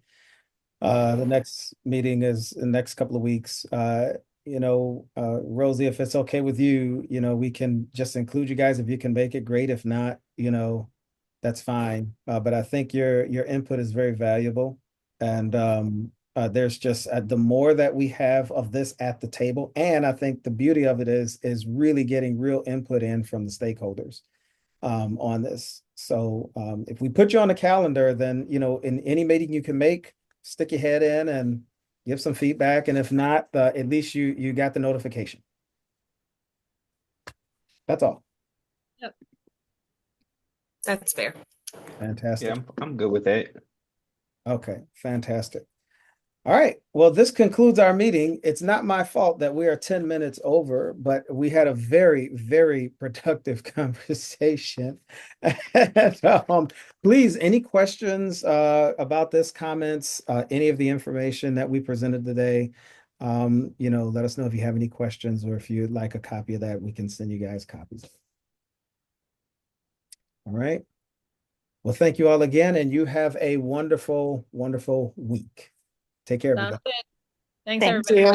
The next meeting is in the next couple of weeks. Rosie, if it's okay with you, we can just include you guys. If you can make it, great. If not, that's fine. But I think your input is very valuable. And there's just the more that we have of this at the table, and I think the beauty of it is really getting real input in from the stakeholders on this. So if we put you on the calendar, then in any meeting you can make, stick your head in and give some feedback. And if not, at least you got the notification. That's all. Yep. That's fair. Fantastic. yeah, I'm good with that. Okay, fantastic. All right. Well, this concludes our meeting. It's not my fault that we are 10 minutes over, but we had a very, very productive conversation. And, please, any questions about this, comments, any of the information that we presented today? Let us know if you have any questions, or if you'd like a copy of that, we can send you guys copies. All right. Well, thank you all again, and you have a wonderful, wonderful week. Take care, Sounds everybody. good. Thanks, Thank everybody. you.